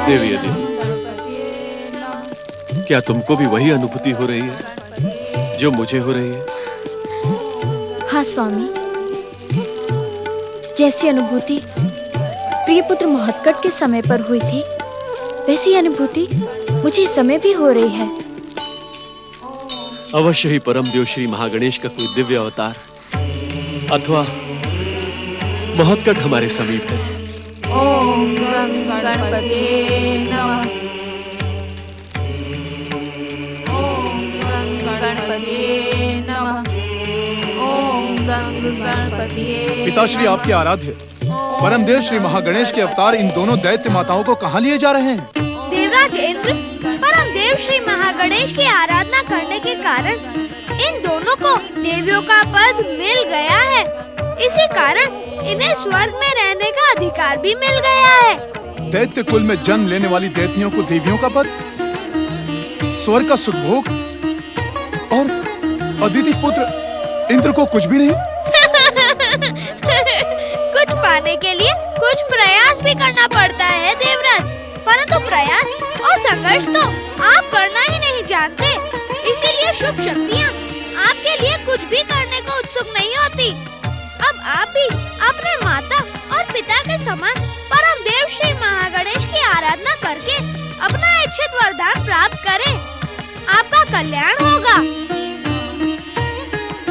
देवी देवी, क्या तुमको भी वही अनुभूति हो रही है जो मुझे हो रही है? हाँ स्वामी, जैसी अनुभूति प्रिय पुत्र महोत्कट के समय पर हुई थी, वैसी अनुभूति मुझे इस समय भी हो रही है। अवश्य ही परम देव श्री महागणेश का कोई दिव्य अवतार अथवा महोत्कट हमारे समीप है। ओम गणपते नमः। ओम गणपते नमः। ओम गणपते। पिताश्री आपके आराध्य परमदेव श्री महागणेश के अवतार इन दोनों दैत्य माताओं को कहाँ लिए जा रहे हैं? देवराज इंद्र, परमदेव श्री महागणेश की आराधना करने के कारण इन दोनों को देवियों का पद मिल गया है। इसी कारण इन्हें स्वर्ग में रहने का अधिकार भी मिल गया है। दैत्य कुल में जन्म लेने वाली दैत्यों को देवियों का पद, स्वर्ग का सुखभोग और अदिति पुत्र इंद्र को कुछ भी नहीं। कुछ पाने के लिए कुछ प्रयास भी करना पड़ता है देवराज, परंतु प्रयास और संघर्ष तो आप करना ही नहीं जानते। इसीलिए शुभ शक्तियाँ आपके लिए कुछ भी करने को उत्सुक नहीं होती। अब आप भी अपने माता और पिता के समान परम देव श्री महागणेश की आराधना करके अपना इच्छित वरदान प्राप्त करें, आपका कल्याण होगा।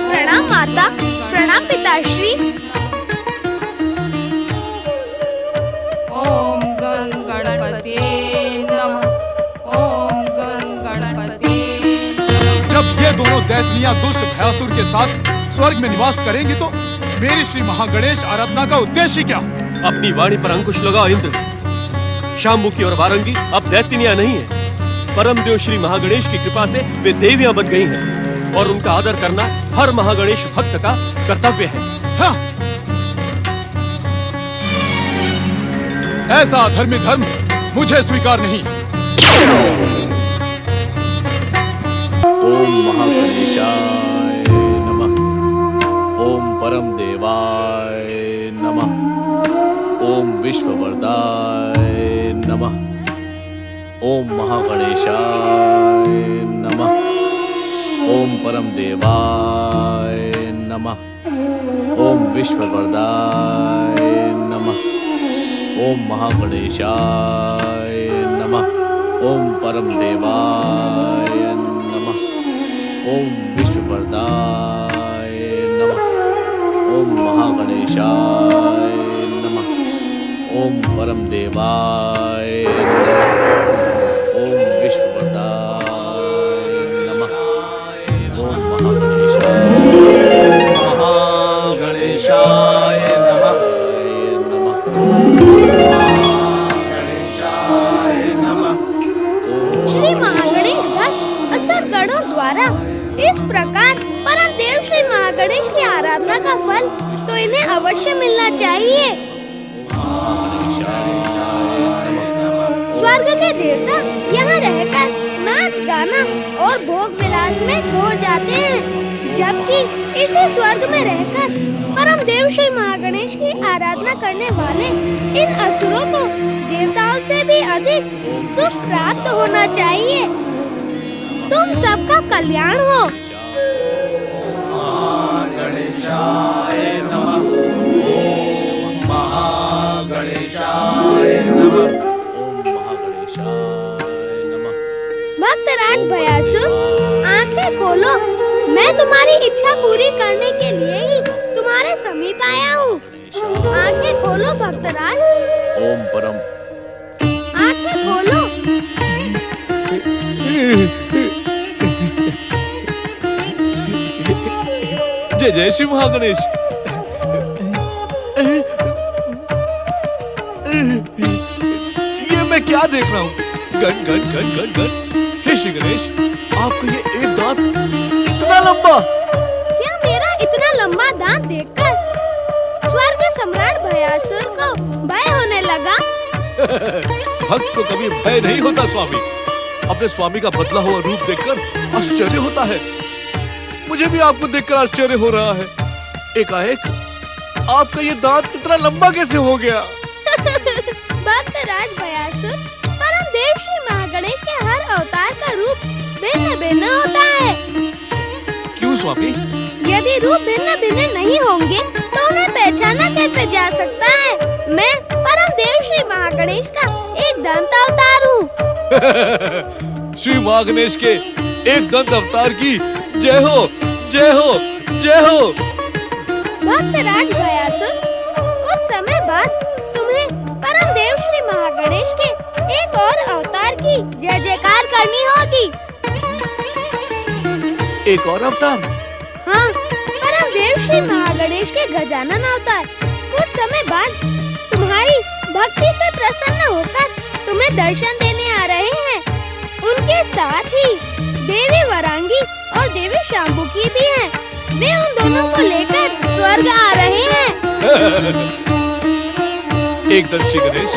प्रणाम माता, प्रणाम पिताश्री। ओम गणपते नमः। ओम गणपते। जब ये दोनों दैत्याँ दुष्ट भयासुर के साथ स्वर्ग में निवास करेंगी तो मेरी श्री महागणेश आराधना का उद्देश्य क्या? अपनी वाणी पर अंकुश लगाओ इंद्र। शाम्मुखी और वारंगी अब दैत्याँ नहीं है। परम देव श्री महागणेश की कृपा से वे देवियां बन गई हैं और उनका आदर करना हर महागणेश भक्त का कर्तव्य है। हाँ। ऐसा अधर्मी धर्म मुझे स्वीकार नहीं। ओम महागणेशाय नमः। ओम परम देवाय नमः। ओम विश्ववरदाय नमः। ओम महागणेशाय नमः। ओम परम देवाय नमः। ओम विश्ववरदाय नमः। ओम महागणेशाय नमः। ओम परम देवाय नमः। ओम विश्ववरदाय नमः। ओम महागणेशाय नमः। ओम परम देवाय नमः। ओम विश्ववरदाय नमः। ओम महागणेशाय नमः। श्री महागणेश भक्त असुरगणों द्वारा इस प्रकार परम देव श्री महागणेश की आराधना का फल तो इन्हें अवश्य मिलना चाहिए। स्वर्ग के देवता यहाँ रहकर नाच गाना और भोग विलास में खो जाते हैं, जबकि इसी स्वर्ग में रहकर परम देव श्री महागणेश की आराधना करने वाले इन असुरों को देवताओं से भी अधिक सुख प्राप्त होना चाहिए। तुम सबका कल्याण हो। महागणेशाय नमः। महागणेशाय नमः। ओम महागणेशाय नमः। भक्तराज भयासुर, आंखें खोलो। मैं तुम्हारी इच्छा पूरी करने के लिए ही तुम्हारे समीप आया हूँ। आंखें खोलो भक्तराज। ओम परम। आंखें खोलो। जय जय श्री महागणेश। ये मैं क्या देख रहा हूँ? गण गण गण गण गण। हे श्री गणेश, आपका ये एक दांत इतना लंबा। क्या मेरा इतना लंबा दांत देखकर स्वर्ग सम्राट भयासुर को भय होने लगा? भक्त को कभी भय नहीं होता स्वामी। अपने स्वामी का बदला हुआ रूप देखकर आश्चर्य होता है। मुझे भी आपको देखकर आश्चर्य हो रहा है। एकाएक आपका ये दांत इतना लंबा कैसे हो गया? भक्त राज भयासुर परम देव श्री महागणेश के हर अवतार का रूप भिन्न भिन्न होता है। क्यों स्वामी? यदि रूप भिन्न भिन्न नहीं होंगे तो उन्हें पहचाना कैसे जा सकता है? मैं परम देव श्री महागणेश का एक दंत अवतार हूँ। श्री महागणेश के एक दंत अवतार की जय हो, जय हो, जय हो। भक्त राज भयासुर, कुछ समय बाद तुम्हें परम देव श्री महागणेश के एक और अवतार की जय जयकार करनी होगी। एक और अवतार? हाँ, परम देव श्री महागणेश के गजानन अवतार कुछ समय बाद तुम्हारी भक्ति से प्रसन्न होकर तुम्हें दर्शन देने आ रहे हैं। उनके साथ ही देवी वरांगी और देवी शांबुकी भी हैं। वे उन दोनों को लेकर स्वर्ग आ रहे हैं। एकदम श्री गणेश,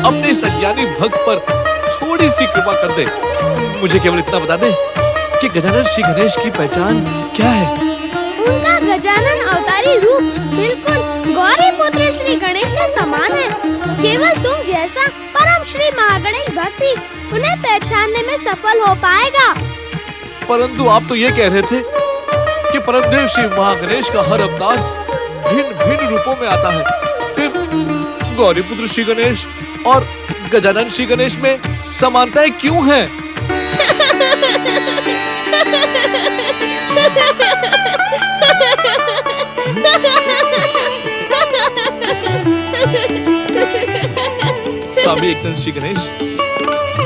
अपने सज्ञानी भक्त पर थोड़ी सी कृपा कर दे। मुझे केवल इतना बता दे कि गजानन श्री गणेश की पहचान क्या है? उनका गजानन अवतारी रूप बिल्कुल गौरी पुत्र श्री गणेश के समान है। केवल तुम जैसा परम श्री महागणेश भक्त ही उन्हें पहचानने में सफल हो पाएगा। परंतु आप तो ये कह रहे थे कि परमदेव श्री महागणेश का हर अवतार भिन्न भिन्न रूपों में आता है। फिर गौरी पुत्र श्री गणेश और गजानन श्री गणेश में समानताएं क्यों हैं? स्वामी एकदम श्री गणेश,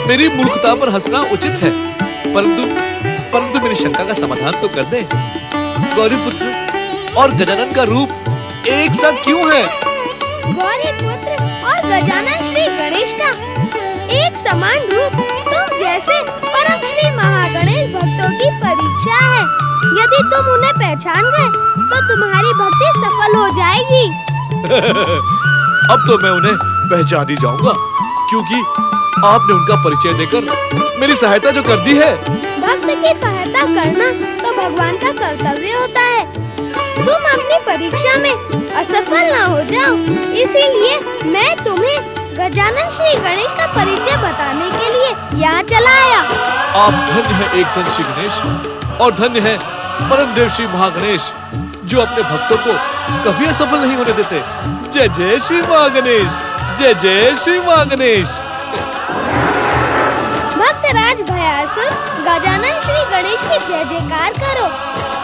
मेरी मूर्खता पर हंसना उचित है, परंतु मेरी शंका का समाधान तो कर दे। गौरी पुत्र और गजानन का रूप एक सा क्यों है? गौरी पुत्र और गजानन श्री गणेश का एक समान रूप तुम जैसे परम श्री महागणेश भक्तों की परीक्षा है। यदि तुम उन्हें पहचान गए तो तुम्हारी भक्ति सफल हो जाएगी। अब तो मैं उन्हें पहचान ही जाऊंगा, क्योंकि आपने उनका परिचय देकर मेरी सहायता जो कर दी है। भक्त की सहायता करना तो भगवान का कर्तव्य होता है। तुम अपनी परीक्षा में असफल ना हो जाओ, इसीलिए मैं तुम्हें गजानन श्री गणेश का परिचय बताने के लिए यहाँ चला आया। आप धन्य है एकदम श्री गणेश, और धन्य है परम देव श्री महागणेश, जो अपने भक्तों को कभी असफल नहीं होने देते। जय जय श्री महागणेश, जय जय श्री महागणेश। भक्त राज भयासुर, गजानन श्री गणेश की जय जयकार करो।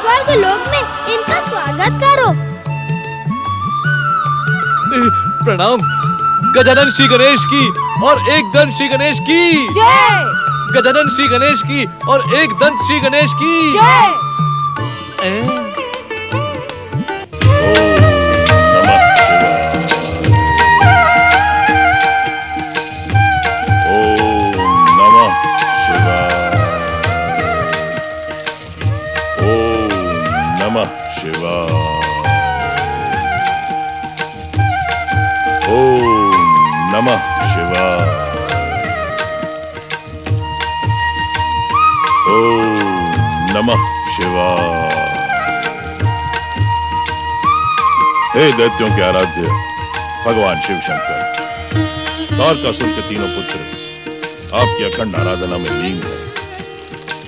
स्वर्ग लोक में इनका स्वागत करो। प्रणाम गजानन श्री गणेश की और एक दंत श्री गणेश की जय। गजानन श्री गणेश की और एक दंत श्री गणेश की जय। नमः शिवाय। ओम नमः शिवाय। हे दैत्यों के आराध्य भगवान शिव शंकर, तारकासुर के तीनों पुत्र आपकी अखंड आराधना में लीन है।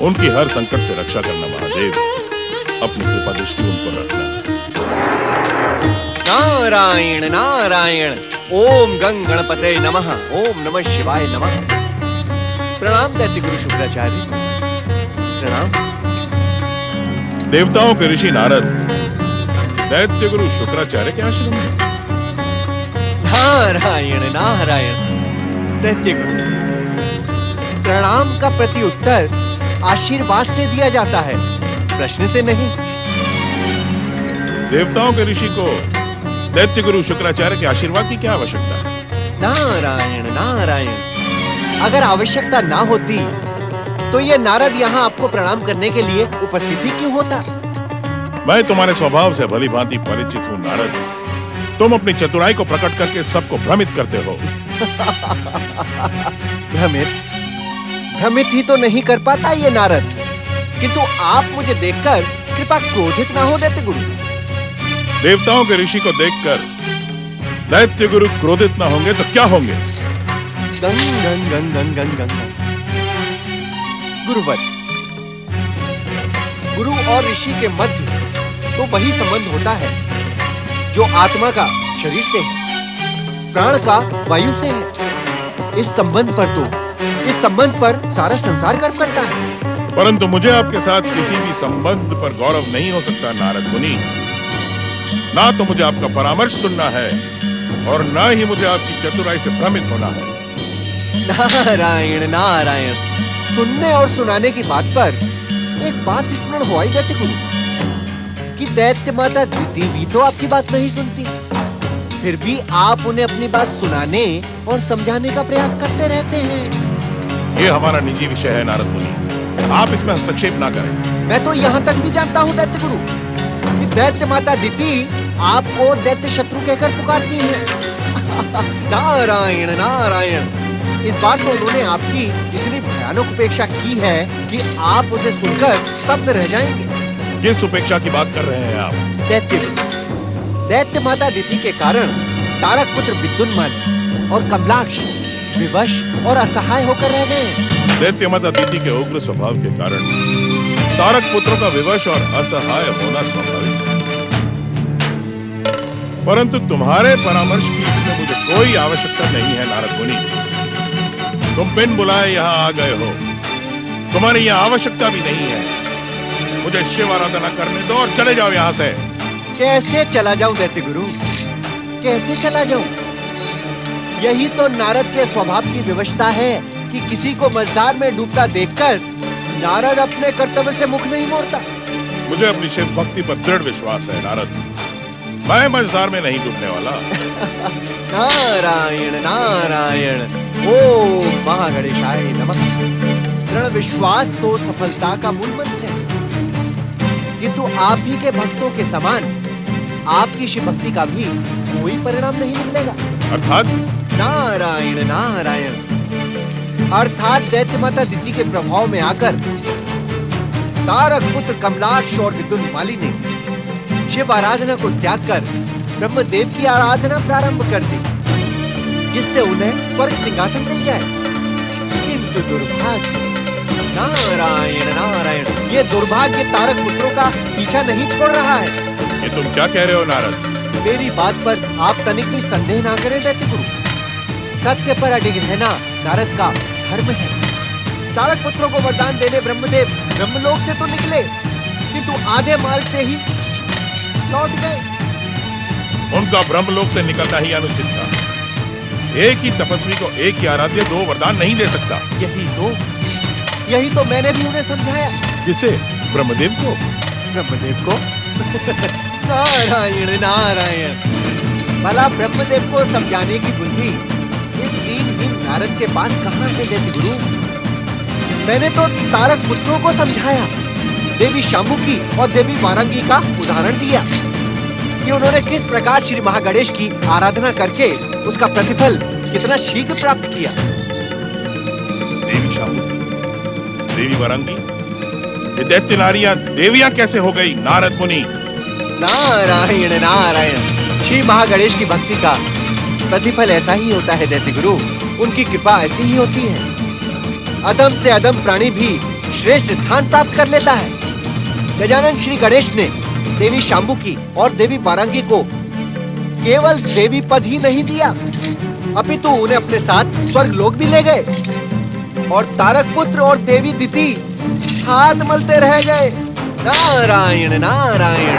उनकी हर संकट से रक्षा करना महादेव, अपनी कृपा दृष्टि उन पर रखना। नारायण नारायण, ओम गंग गणपते नमः, ओम नमः शिवाय नमः। प्रणाम दैत्य गुरु शुक्राचार्य, प्रणाम। देवताओं के ऋषि नारद दैत्य गुरु शुक्राचार्य के आश्रम में। नारायण नारायण दैत्य गुरु, प्रणाम का प्रति उत्तर आशीर्वाद से दिया जाता है, प्रश्न से नहीं। देवताओं के ऋषि को दैत्य गुरु शुक्राचार्य के आशीर्वाद की क्या आवश्यकता है? नारायण नारायण, अगर आवश्यकता ना होती तो ये नारद यहाँ आपको प्रणाम करने के लिए उपस्थित ही क्यों होता? मैं तुम्हारे स्वभाव से भली भांति परिचित हूँ नारद। तुम अपनी चतुराई को प्रकट करके सबको भ्रमित करते हो। भ्रमित ही तो नहीं कर पाता ये नारद, किंतु आप मुझे देखकर कृपा क्रोधित ना हो दैत्य गुरु। देवताओं के ऋषि को देखकर दैत्य गुरु क्रोधित ना होंगे तो क्या होंगे? गंग गंग गंग गंग गंग गंग। गुरुवर, गुरु और ऋषि के मध्य तो वही संबंध होता है जो आत्मा का शरीर से है, प्राण का वायु से है। इस संबंध पर सारा संसार गर्व करता है। परंतु मुझे आपके साथ किसी भी संबंध पर गौरव नहीं हो सकता नारद मुनि। ना तो मुझे आपका परामर्श सुनना है और ना ही मुझे आपकी चतुराई से भ्रमित होना है। नारायण नारायण। सुनने और सुनाने की बात पर एक बात स्मरण हो आई दैत्य गुरु कि दैत्य माता दिति भी तो आपकी बात नहीं सुनती, फिर भी आप उन्हें अपनी बात सुनाने और समझाने का प्रयास करते रहते हैं। ये हमारा निजी विषय है नारद मुनि, आप इसमें हस्तक्षेप ना करें। मैं तो यहाँ तक भी जानता हूँ दैत्य गुरु कि दैत्य माता दिति आपको दैत्य शत्रु कहकर पुकारती है। नारायण नारायण। इस बार तो उन्होंने आपकी इतनी भयानक उपेक्षा की है कि आप उसे सुनकर स्तब्ध रह जाएंगे। किस उपेक्षा की बात कर रहे हैं आप? दैत्य माता दिति के कारण तारक पुत्र विद्युन्माली और कमलाक्ष विवश और असहाय होकर रह गए। दैत्य माता दिति के उग्र स्वभाव के कारण तारक पुत्रों का विवश और असहाय होना स्वाभाविक है। परंतु तुम्हारे परामर्श की इसमें मुझे कोई आवश्यकता नहीं है नारद मुनि। तुम बिन बुलाए यहाँ आ गए हो, तुम्हारी यहाँ आवश्यकता भी नहीं है। मुझे शिव आराधना करने दो और चले जाओ यहाँ से। कैसे चला जाऊं दैत्य गुरु, कैसे चला जाऊं? यही तो नारद के स्वभाव की विवशता है कि किसी को मझधार में डूबता देखकर नारद अपने कर्तव्य से मुख नहीं मोड़ता। मुझे अपनी शिव भक्ति पर दृढ़ विश्वास है नारद, मैं मझधार में नहीं डूबने वाला। नारायण नारायण। ओम महागणेशाय नमः। दृढ़ विश्वास तो सफलता का मूल मंत्र है, किंतु आप ही के भक्तों के समान आपकी शिव भक्ति का भी कोई परिणाम नहीं निकलेगा। अर्थात? नारायण नारायण। अर्थात दैत्य माता दिति के प्रभाव में आकर तारक पुत्र कमलाक्ष और विद्युन्माली ने शिव आराधना को त्याग कर ब्रह्मदेव की आराधना प्रारंभ कर दी, जिससे उन्हें स्वर्ग सिंहासन मिल जाए। किंतु दुर्भाग्य, नारायण नारायण, ये दुर्भाग्य तारक पुत्रों का पीछा नहीं छोड़ रहा है। ये तुम क्या कह रहे हो नारद? मेरी बात पर आप तनिक भी संदेह ना करें दैत्य गुरु। सत्य पर अडिग रहना नारद का धर्म है। तारक पुत्रों को वरदान देने ब्रह्मदेव ब्रह्मलोक से तो निकले, किंतु आधे मार्ग से ही लौट गए। उनका ब्रह्मलोक से निकलना ही अनुचित था। एक ही तपस्वी को एक ही आराध्य दो वरदान नहीं दे सकता। यही तो मैंने भी उन्हें समझाया। किसे? ब्रह्मदेव को? ब्रह्मदेव को? नारायण नारायण। भला ब्रह्मदेव को समझाने की बुद्धि इस दीनहीन नारद के पास कहाँ है दैत्य गुरु? मैंने तो तारक पुत्रों को समझाया, देवी शाम्बुकी और देवी वारांगी का उदाहरण दिया कि उन्होंने किस प्रकार श्री महागणेश की आराधना करके उसका प्रतिफल कितना शीघ्र प्राप्त किया। देवी शाम्बुकी, देवी वारांगी, ये दैत्य नारियां देवियां कैसे हो गई नारद मुनि? नारायण नारायण। श्री महागणेश की भक्ति का प्रतिफल ऐसा ही होता है दैत्य गुरु, उनकी कृपा ऐसी ही होती है। अदम से अदम प्राणी भी श्रेष्ठ स्थान प्राप्त कर लेता है। गजानन श्री गणेश ने देवी शाम्बुकी और देवी वारांगी को केवल देवी पद ही नहीं दिया, अपितु उन्हें अपने साथ स्वर्ग लोक भी ले गए और तारक पुत्र और देवी दिति हाथ मलते रह गए। नारायण नारायण।